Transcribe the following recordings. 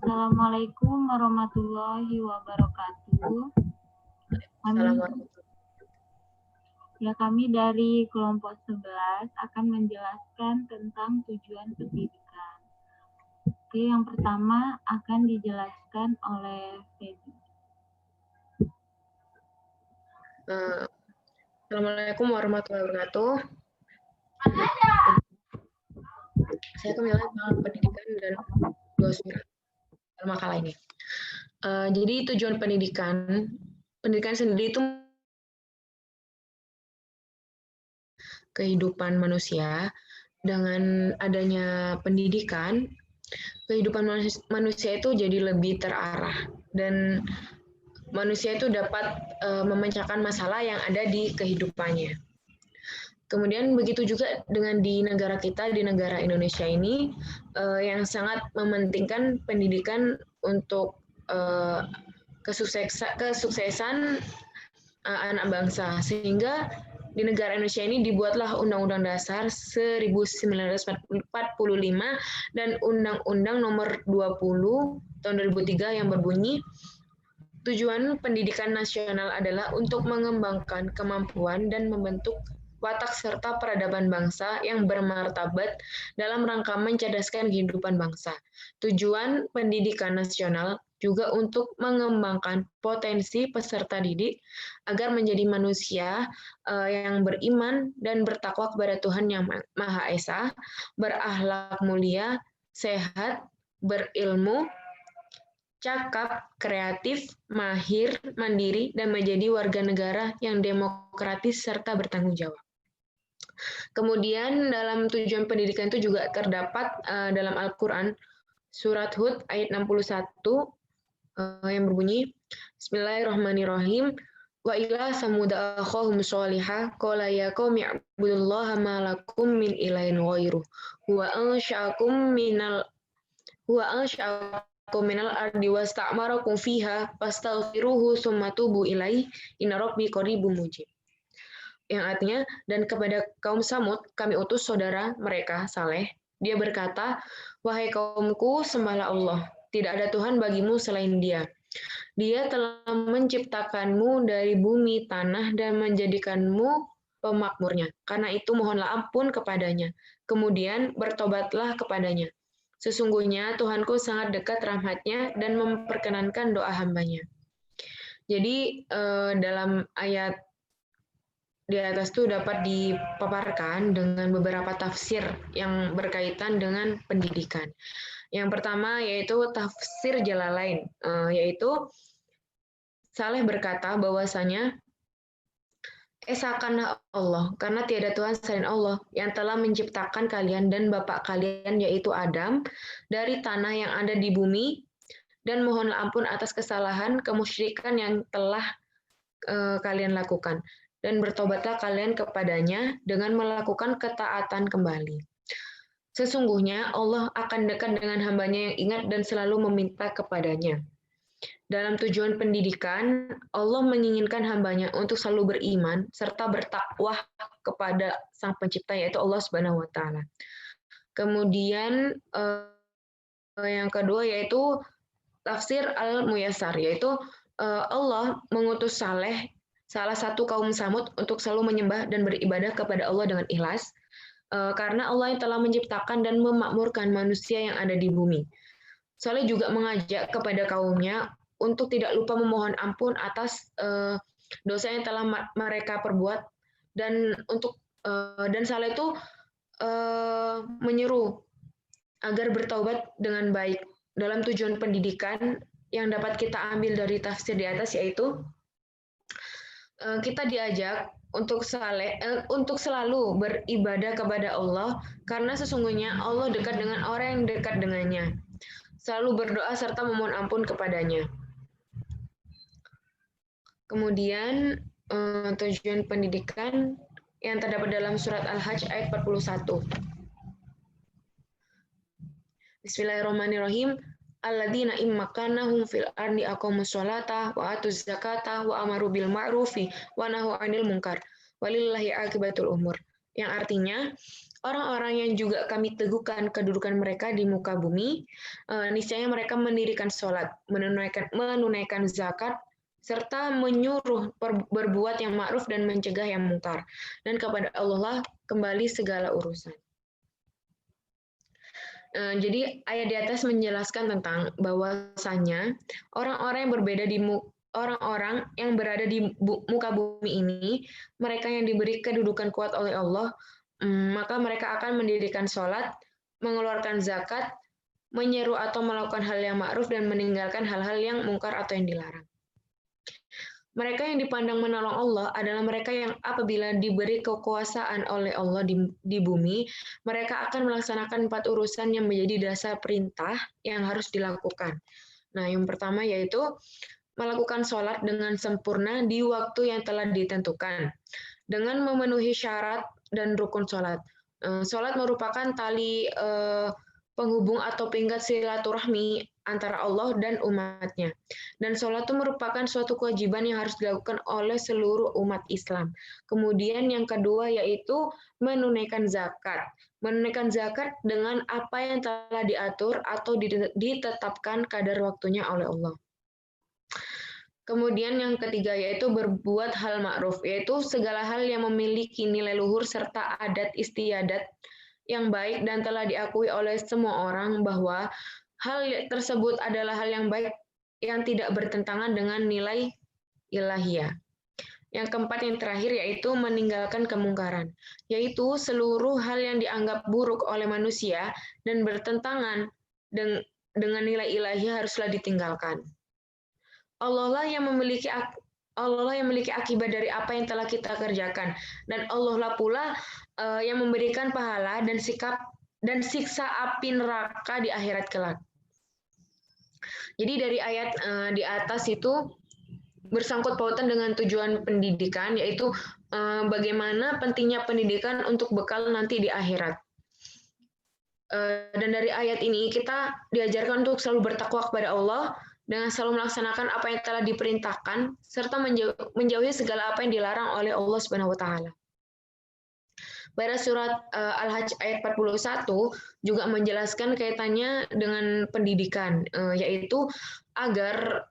Assalamualaikum warahmatullahi wabarakatuh. Kami dari kelompok 11 akan menjelaskan tentang tujuan pendidikan. Oke, yang pertama akan dijelaskan oleh Feby. Assalamualaikum warahmatullahi wabarakatuh. Saya Kamila dalam pendidikan dan dosen dalam makalah ini. Jadi tujuan pendidikan sendiri itu kehidupan manusia. Dengan adanya pendidikan, kehidupan manusia itu jadi lebih terarah dan manusia itu dapat memecahkan masalah yang ada di kehidupannya. Kemudian begitu juga dengan di negara kita, di negara Indonesia ini, yang sangat mementingkan pendidikan untuk kesuksesan anak bangsa. Sehingga di negara Indonesia ini dibuatlah Undang-Undang Dasar 1945 dan Undang-Undang Nomor 20 tahun 2003 yang berbunyi, tujuan pendidikan nasional adalah untuk mengembangkan kemampuan dan membentuk watak serta peradaban bangsa yang bermartabat dalam rangka mencerdaskan kehidupan bangsa. Tujuan pendidikan nasional juga untuk mengembangkan potensi peserta didik agar menjadi manusia yang beriman dan bertakwa kepada Tuhan Yang Maha Esa, berakhlak mulia, sehat, berilmu, cakap, kreatif, mahir, mandiri, dan menjadi warga negara yang demokratis serta bertanggung jawab. Kemudian dalam tujuan pendidikan itu juga terdapat dalam Al-Quran surat Hud ayat 61 yang berbunyi, Bismillahirrahmanirrahim, wa ila samuda akhahum sholihah qala ya qaumi ibudullaha ma lakum min ilahin ghairuh huwa ansha'akum minal ardi wasta'marakum fiha fastaghfiruhu summa tubu ilaihi inna rabbi qaribun mujib. Yang artinya, dan kepada kaum Samud kami utus saudara mereka Saleh. Dia berkata, wahai kaumku, sembahlah Allah, tidak ada Tuhan bagimu selain Dia. Dia telah menciptakanmu dari bumi, tanah, dan menjadikanmu pemakmurnya. Karena itu mohonlah ampun kepadanya. Kemudian bertobatlah kepadanya. Sesungguhnya Tuhanku sangat dekat rahmatnya dan memperkenankan doa hambanya. Jadi dalam ayat di atas itu dapat dipaparkan dengan beberapa tafsir yang berkaitan dengan pendidikan. Yang pertama yaitu tafsir Jalalain, yaitu Saleh berkata bahwasanya esakanlah Allah, karena tiada Tuhan selain Allah yang telah menciptakan kalian dan bapak kalian yaitu Adam dari tanah yang ada di bumi, dan mohonlah ampun atas kesalahan kemusyrikan yang telah kalian lakukan. Dan bertobatlah kalian kepadanya dengan melakukan ketaatan kembali. Sesungguhnya Allah akan dekat dengan hambanya yang ingat dan selalu meminta kepadanya. Dalam tujuan pendidikan, Allah menginginkan hambanya untuk selalu beriman serta bertakwa kepada Sang Pencipta, yaitu Allah Subhanahu wa Ta'ala. Kemudian yang kedua yaitu tafsir Al-Muyassar, yaitu Allah mengutus Saleh, salah satu kaum Samud, untuk selalu menyembah dan beribadah kepada Allah dengan ikhlas, karena Allah yang telah menciptakan dan memakmurkan manusia yang ada di bumi. Saleh juga mengajak kepada kaumnya untuk tidak lupa memohon ampun atas dosa yang telah mereka perbuat, dan Saleh itu menyeru agar bertaubat dengan baik. Dalam tujuan pendidikan yang dapat kita ambil dari tafsir di atas yaitu kita diajak untuk selalu beribadah kepada Allah, karena sesungguhnya Allah dekat dengan orang yang dekat dengannya. Selalu berdoa serta memohon ampun kepadanya. Kemudian tujuan pendidikan yang terdapat dalam surat Al-Hajj ayat 41. Bismillahirrahmanirrahim. Alladzina immakannahum fil ardi aqamus sholata wa atuz zakata wa amaru bil ma'rufi wa nahu 'anil munkar walillahi aqibatul umur. yang artinya orang-orang yang juga kami teguhkan kedudukan mereka di muka bumi, niscaya mereka mendirikan sholat, menunaikan zakat, serta menyuruh berbuat yang ma'ruf dan mencegah yang mungkar. Dan kepada Allah lah kembali segala urusan. Jadi ayat di atas menjelaskan tentang bahwasanya orang-orang yang berbeda di orang-orang yang berada di muka bumi ini, mereka yang diberi kedudukan kuat oleh Allah, maka mereka akan mendirikan sholat, mengeluarkan zakat, menyeru atau melakukan hal yang ma'ruf dan meninggalkan hal-hal yang mungkar atau yang dilarang. Mereka yang dipandang menolong Allah adalah mereka yang apabila diberi kekuasaan oleh Allah di bumi, mereka akan melaksanakan 4 urusan yang menjadi dasar perintah yang harus dilakukan. Nah, yang pertama yaitu melakukan sholat dengan sempurna di waktu yang telah ditentukan, dengan memenuhi syarat dan rukun sholat. Sholat merupakan tali penghubung atau pengingat silaturahmi antara Allah dan umatnya. Dan sholat itu merupakan suatu kewajiban yang harus dilakukan oleh seluruh umat Islam. Kemudian yang kedua yaitu menunaikan zakat. Menunaikan zakat dengan apa yang telah diatur atau ditetapkan kadar waktunya oleh Allah. Kemudian yang ketiga yaitu berbuat hal ma'ruf, yaitu segala hal yang memiliki nilai luhur serta adat istiadat yang baik dan telah diakui oleh semua orang bahwa hal tersebut adalah hal yang baik yang tidak bertentangan dengan nilai ilahiyah. Yang keempat yang terakhir yaitu meninggalkan kemungkaran, yaitu seluruh hal yang dianggap buruk oleh manusia dan bertentangan dengan nilai ilahiyah haruslah ditinggalkan. Allah lah yang memiliki akibat dari apa yang telah kita kerjakan, dan Allah lah pula yang memberikan pahala dan siksa api neraka di akhirat kelak. Jadi dari ayat di atas itu bersangkut pautan dengan tujuan pendidikan, yaitu bagaimana pentingnya pendidikan untuk bekal nanti di akhirat. Dan dari ayat ini kita diajarkan untuk selalu bertakwa kepada Allah dengan selalu melaksanakan apa yang telah diperintahkan serta menjauhi segala apa yang dilarang oleh Allah Subhanahu wa taala. Pada surat Al-Hajj ayat 41 juga menjelaskan kaitannya dengan pendidikan, yaitu agar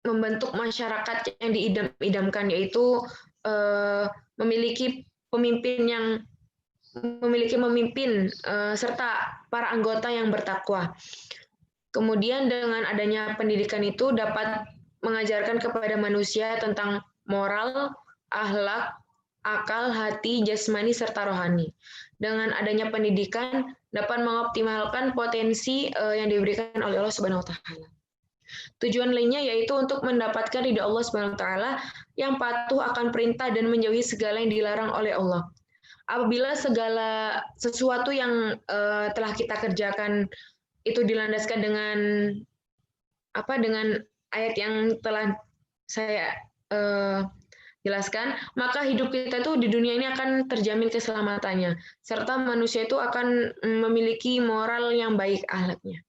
membentuk masyarakat yang diidam-idamkan, yaitu memiliki pemimpin serta para anggota yang bertakwa. Kemudian dengan adanya pendidikan itu dapat mengajarkan kepada manusia tentang moral, akhlak, akal, hati, jasmani, serta rohani. Dengan adanya pendidikan dapat mengoptimalkan potensi yang diberikan oleh Allah Subhanahu wa taala. Tujuan lainnya yaitu untuk mendapatkan ridha Allah Subhanahu wa taala yang patuh akan perintah dan menjauhi segala yang dilarang oleh Allah. Apabila segala sesuatu yang telah kita kerjakan itu dilandaskan dengan ayat yang telah saya jelaskan, maka hidup kita tuh di dunia ini akan terjamin keselamatannya, serta manusia itu akan memiliki moral yang baik akhlaknya.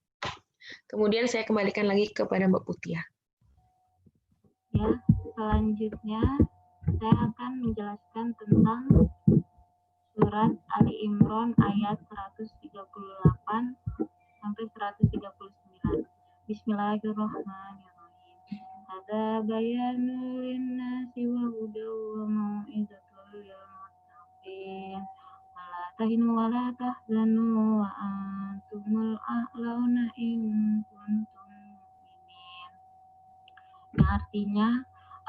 Kemudian saya kembalikan lagi kepada Mbak Putia. Ya, selanjutnya saya akan menjelaskan tentang surat Ali Imran ayat 138 sampai 139. Bismillahirrahmanirrahim. Hadza bayanul linnasi wa hudaw wa mau'izatul lil muttaqin. Wala tahinu wa la tahzanu wa antumul a'launa in kuntum mu'minin. Yang artinya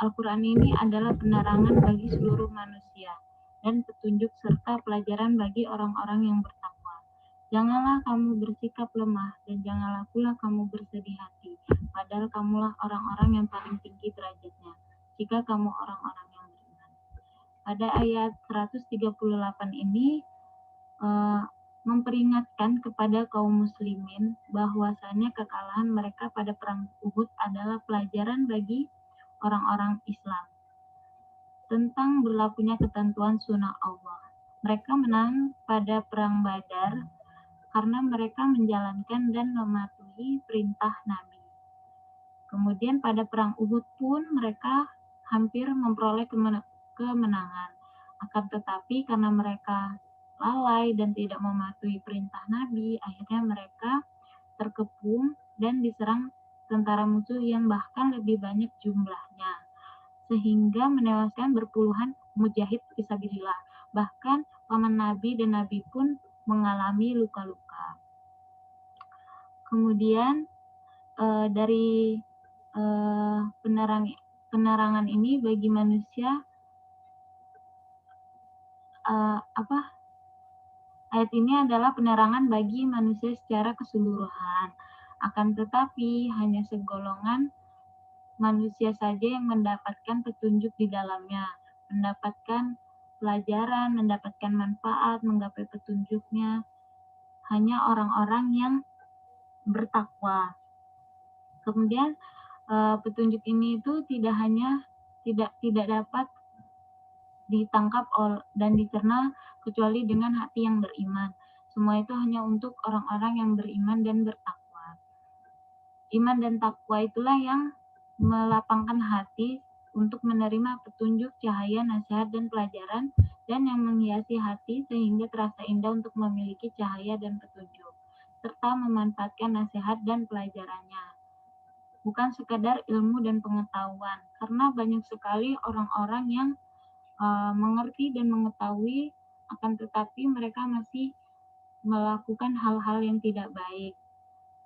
Al-Quran ini adalah penerangan bagi seluruh manusia dan petunjuk serta pelajaran bagi orang-orang yang bertakwa. Janganlah kamu bersikap lemah dan janganlah pula kamu bersedih hati, padahal kamulah orang-orang yang paling tinggi derajatnya, jika kamu orang-orang yang beriman. Pada ayat 138 ini memperingatkan kepada kaum muslimin bahwasanya kekalahan mereka pada perang Uhud adalah pelajaran bagi orang-orang Islam tentang berlakunya ketentuan sunnah Allah. Mereka menang pada perang Badar karena mereka menjalankan dan mematuhi perintah Nabi. Kemudian pada perang Uhud pun mereka hampir memperoleh kemenangan. Akan tetapi karena mereka lalai dan tidak mematuhi perintah Nabi, akhirnya mereka terkepung dan diserang tentara musuh yang bahkan lebih banyak jumlahnya, sehingga menewaskan berpuluhan mujahid fisabilillah. Bahkan paman Nabi dan Nabi pun mengalami luka-luka. Kemudian dari penerangan ini bagi manusia, ayat ini adalah penerangan bagi manusia secara keseluruhan. Akan tetapi hanya segolongan manusia saja yang mendapatkan petunjuk di dalamnya, mendapatkan pelajaran, mendapatkan manfaat, menggapai petunjuknya. Hanya orang-orang yang bertakwa. Kemudian petunjuk ini itu tidak dapat ditangkap dan dicerna kecuali dengan hati yang beriman. Semua itu hanya untuk orang-orang yang beriman dan bertakwa. Iman dan takwa itulah yang melapangkan hati untuk menerima petunjuk, cahaya, nasihat, dan pelajaran, dan yang menghiasi hati sehingga terasa indah untuk memiliki cahaya dan petunjuk, serta memanfaatkan nasihat dan pelajarannya. Bukan sekadar ilmu dan pengetahuan, karena banyak sekali orang-orang yang mengerti dan mengetahui, akan tetapi mereka masih melakukan hal-hal yang tidak baik.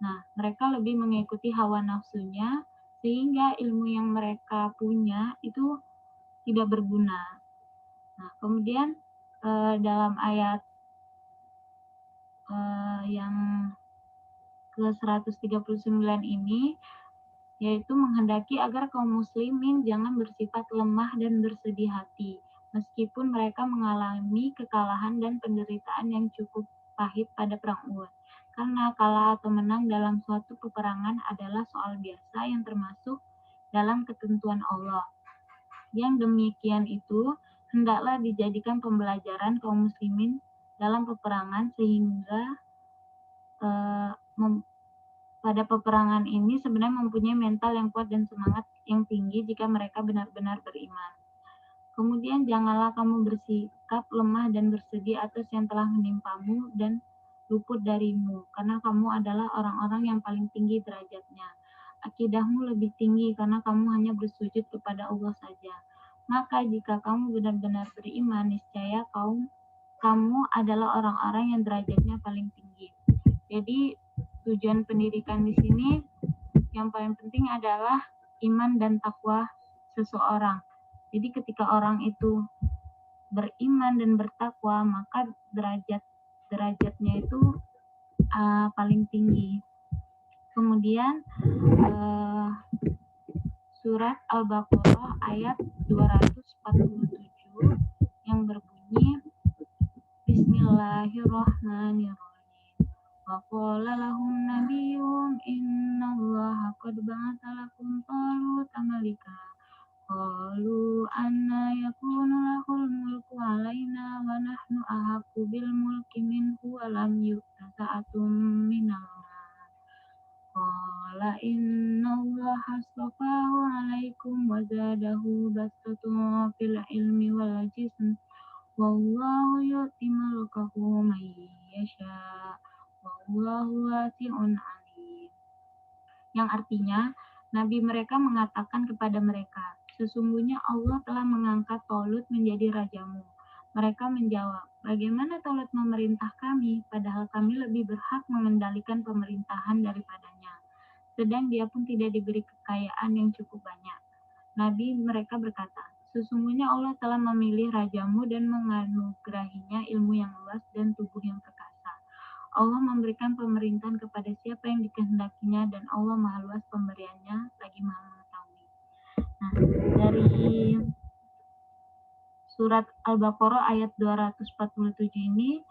Nah, mereka lebih mengikuti hawa nafsunya, sehingga ilmu yang mereka punya itu tidak berguna. Nah, kemudian dalam ayat yang ke-139 ini, yaitu menghendaki agar kaum muslimin jangan bersifat lemah dan bersedih hati, meskipun mereka mengalami kekalahan dan penderitaan yang cukup pahit pada perang Uhud. Karena kalah atau menang dalam suatu peperangan adalah soal biasa yang termasuk dalam ketentuan Allah. Yang demikian itu hendaklah dijadikan pembelajaran kaum muslimin dalam peperangan sehingga pada peperangan ini sebenarnya mempunyai mental yang kuat dan semangat yang tinggi jika mereka benar-benar beriman. Kemudian janganlah kamu bersikap lemah dan bersedih atas yang telah menimpamu dan luput darimu, karena kamu adalah orang-orang yang paling tinggi derajatnya. Akidahmu lebih tinggi karena kamu hanya bersujud kepada Allah saja. Maka jika kamu benar-benar beriman, niscaya kamu adalah orang-orang yang derajatnya paling tinggi. Jadi tujuan pendidikan di sini yang paling penting adalah iman dan takwa seseorang. Jadi ketika orang itu beriman dan bertakwa, maka derajatnya itu paling tinggi. Kemudian surat Al-Baqarah ayat 247 yang berbunyi Bismillahirrahmanirrahim. Waqala lahum nabiyyum innallaha qad ba'atha lakum taluta malika. Qalu anna yakunu lahul mulku alaina wa nahnu ahaqqu bil mulki minhu wa lam yu'ta sa'atum minal mal. Qala innallaha astafahu alaikum wa zadahu bastatun fil ilmi wal jism. Wallahu yu'ti mulkahu man yasha'. Wallahu wasi'un alim. Yang artinya, Nabi mereka mengatakan kepada mereka, sesungguhnya Allah telah mengangkat Talut menjadi rajamu. Mereka menjawab, bagaimana Talut memerintah kami, padahal kami lebih berhak mengendalikan pemerintahan daripadanya. Sedang dia pun tidak diberi kekayaan yang cukup banyak. Nabi mereka berkata, sesungguhnya Allah telah memilih rajamu dan menganugerahinya ilmu yang luas dan tubuh yang perkasa. Allah memberikan pemerintahan kepada siapa yang dikehendakinya dan Allah maha luas pemberiannya lagi maha mengetahui. Nah, dari surat Al-Baqarah ayat 247 ini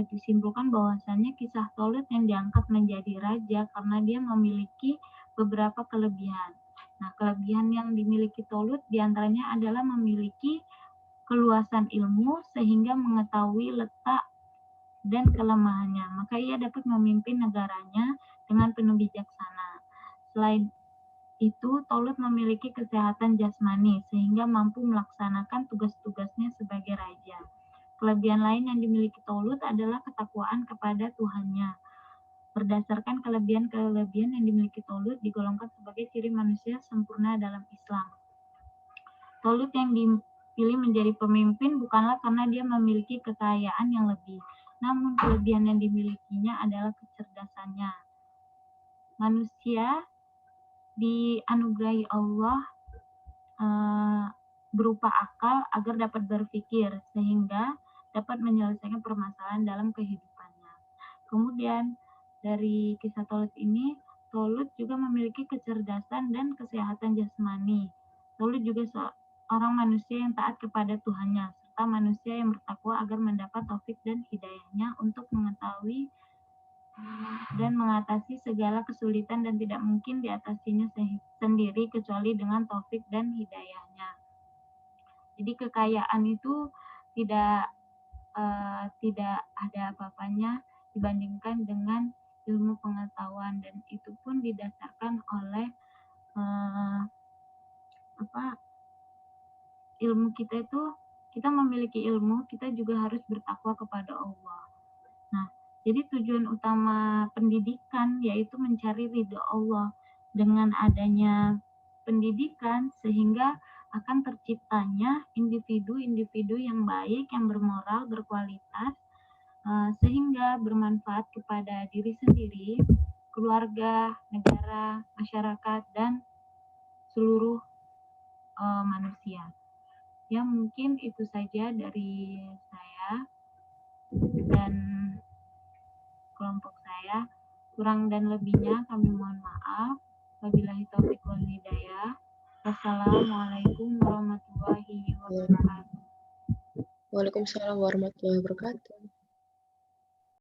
disimpulkan bahwasannya kisah Talut yang diangkat menjadi raja karena dia memiliki beberapa kelebihan. Nah, kelebihan yang dimiliki Talut diantaranya adalah memiliki keluasan ilmu sehingga mengetahui letak dan kelemahannya, maka ia dapat memimpin negaranya dengan penuh bijaksana. Selain itu, Talut memiliki kesehatan jasmani sehingga mampu melaksanakan tugas-tugasnya sebagai raja. Kelebihan lain yang dimiliki Taulut adalah ketakwaan kepada Tuhannya. Berdasarkan kelebihan-kelebihan yang dimiliki Taulut digolongkan sebagai ciri manusia sempurna dalam Islam. Taulut yang dipilih menjadi pemimpin bukanlah karena dia memiliki kekayaan yang lebih, namun kelebihan yang dimilikinya adalah kecerdasannya. Manusia dianugerahi Allah berupa akal agar dapat berpikir, sehingga dapat menyelesaikan permasalahan dalam kehidupannya. Kemudian, dari kisah Taulut ini, Taulut juga memiliki kecerdasan dan kesehatan jasmani. Taulut juga seorang manusia yang taat kepada Tuhannya, serta manusia yang bertakwa agar mendapat taufik dan hidayahnya untuk mengetahui dan mengatasi segala kesulitan dan tidak mungkin diatasinya sendiri kecuali dengan taufik dan hidayahnya. Jadi kekayaan itu tidak ada apa-apanya dibandingkan dengan ilmu pengetahuan, dan itu pun didasarkan oleh ilmu kita itu, kita memiliki ilmu, kita juga harus bertakwa kepada Allah. Nah, jadi tujuan utama pendidikan yaitu mencari ridho Allah. Dengan adanya pendidikan sehingga akan terciptanya individu-individu yang baik, yang bermoral, berkualitas, sehingga bermanfaat kepada diri sendiri, keluarga, negara, masyarakat, dan seluruh manusia. Ya, mungkin itu saja dari saya dan kelompok saya. Kurang dan lebihnya kami mohon maaf. Wabillahi taufiq wal hidayah. Wassalamualaikum warahmatullahi wabarakatuh. Waalaikumsalam warahmatullahi wabarakatuh.